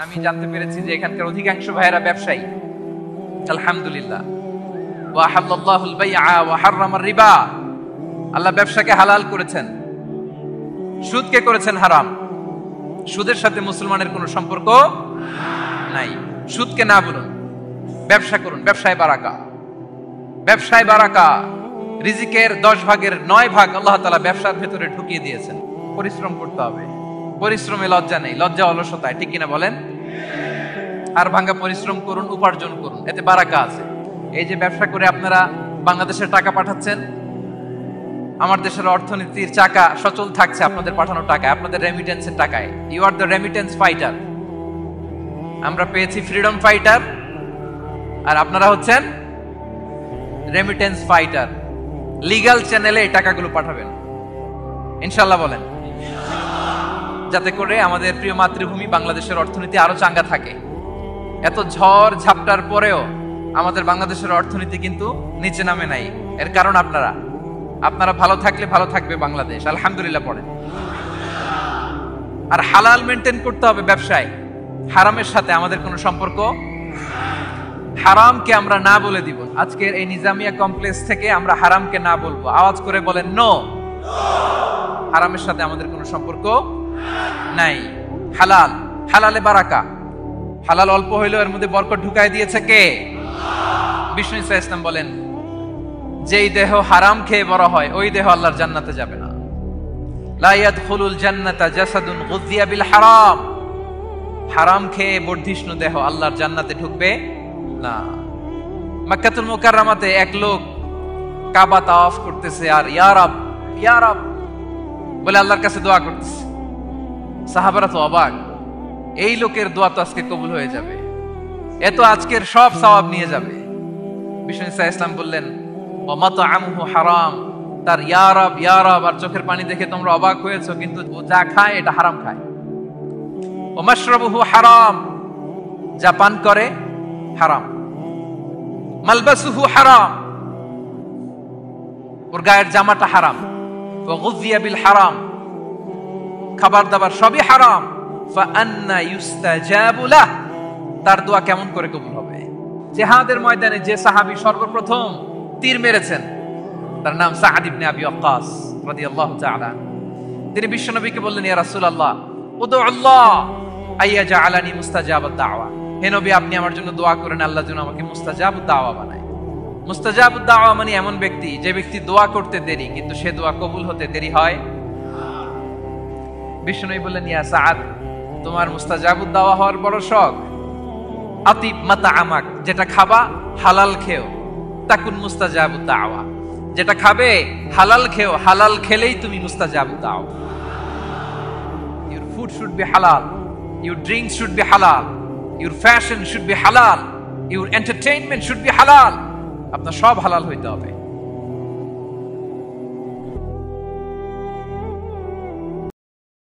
আমি জানতে পেরেছি যে এখানকার অধিকাংশ ভাইয়েরা ব্যবসায়ী, আলহামদুলিল্লাহ। ওয়া হাল্লাল্লাহুল বাইআ ওয়া হাররামার রিবা, আল্লাহ ব্যবসাকে হালাল করেছেন, সুদকে করেছেন হারাম। সুদের সাথে মুসলমানের কোনো সম্পর্ক নাই। সুদকে না বলুন, ব্যবসা করুন। ব্যবসায় বারাকা, ব্যবসায় বারাকা। রিজিকের 10 ভাগের 9 ভাগ আল্লাহ তাআলা ব্যবসার ভেতরে ঢুকিয়ে দিয়েছেন। পরিশ্রম করতে হবে, পরিশ্রমে লজ্জা নেই, লজ্জা অলসতায়, ঠিক কিনা বলেন? আর ভাঙ্গা পরিশ্রম করুন, উপার্জন করুন, এতে বারাকা আছে। এই যে ব্যবসা করে আপনারা বাংলাদেশের টাকা পাঠাচ্ছেন, আমার দেশের অর্থনীতির চাকা সচল থাকছে আপনাদের পাঠানো টাকায়, আপনাদের রেমিটেন্সের টাকায়। You are the remittance fighter. আমরা পেয়েছি ফ্রিডম ফাইটার, আর আপনারা হচ্ছেন রেমিটেন্স ফাইটার। লিগ্যাল চ্যানেলে এই টাকাগুলো পাঠাবেন ইনশাআল্লাহ, বলেন, যাতে করে আমাদের প্রিয় মাতৃভূমি বাংলাদেশের অর্থনীতি আরো চাঙ্গা থাকে। এত ঝড় ঝাপটার পরেও আমাদের বাংলাদেশের অর্থনীতি কিন্তু নিচে নামে নাই। এর কারণ আপনারা ভালো থাকলে ভালো থাকবে বাংলাদেশ, আলহামদুলিল্লাহ পড়েন। আর হালাল মেনটেন করতে হবে ব্যবসায়। হারামের সাথে আমাদের কোনো সম্পর্ক, হারামকে আমরা না বলে দিব। আজকের এই নিজামিয়া কমপ্লেক্স থেকে আমরা হারামকে না বলবো, আওয়াজ করে বলেন নো। হারামের সাথে আমাদের কোনো সম্পর্ক নাই। হালাল, হালালে বারাকা। হালাল অল্প হইলেও এর মধ্যে বরকত ঢুকায় দিয়েছে কে? বিষ্ণু ইসা ইসলাম বলেন, যেই দেহ হারাম খেয়ে বড় হয় ওই দেহ আল্লাহর জান্নাতে যাবে না। লা ইয়াদখুলুল জান্নাতা জাসাদুন গুযিয়া বিল হারাম। হারাম খেয়ে বর্ধিষ্ণু দেহ আল্লাহর জান্নাতে ঢুকবে না। মক্কাতুল মুকাররমাতে এক লোক কাবা তাওয়াফ করতেছে আর ইয়া রাব, ইয়া রাব বলে আল্লাহর কাছে দোয়া করতেছে। সাহাবারা তো অবাক, এই লোকের দোয়া তো আজকে কবুল হয়ে যাবে, এত আজকের সব সওয়াব নিয়ে যাবে। বিষ্ণু ইসা ইসলাম বললেন, ওয়া মাতআমুহু হারাম। তার ইয়া রাব, ইয়া রাব আর চোখের পানি দেখে তোমরা অবাক হয়েছো, কিন্তু ও যা খায় এটা হারাম খায়। ওয়া মাশরাবুহু হারাম, যা পান করে হারাম। মালবাসুহু হারাম, ওর গায়ের জামাটা হারাম। ওয়া গুযিয়া বিল হারাম, খাবার দাবার সবই হারাম। ফাআন্না ইউস্তাজাবু লাহ, তার দোয়া কেমন করে কবুল হবে? জিহাদের ময়দানে যে সাহাবী সর্বপ্রথম তীর মেরেছেন তার নাম সাআদ ইবনে আবি ওয়াক্কাস রাদিয়াল্লাহু তাআলা। তিনি বিশ্বনবীকে বললেন, ইয়া রাসূলুল্লাহ উদউ আল্লাহ আইয়াজআলানি মুস্তাজাবাদ দাওয়া। হে নবী, আপনি আমার জন্য দোয়া করেন আল্লাহ যেন আমাকে মুস্তাজাবুদ দাওয়া বানায়। মুস্তাজাবুদ দাওয়া মানে এমন ব্যক্তি যে ব্যক্তি দোয়া করতে দেরি কিন্তু সে দোয়া কবুল হতে দেরি হয়। বিষ্ণু বললেন, ইয়া সাআদ, তোমার মুস্তাজাবুদ দাওয়া হওয়ার বড় শখ। আতিব মাতআমাক, যেটা খাবা হালাল খেও, তাকুন মুস্তাজাবুদ দাওয়া। যেটা খাবে হালাল খেও, হালাল খেলেই তুমি মুস্তাজাবুদ দাওয়া। Your food should be halal, your drinks should be halal, your fashion should be halal, your entertainment should be halal. আপনার সব হালাল হইতে হবে।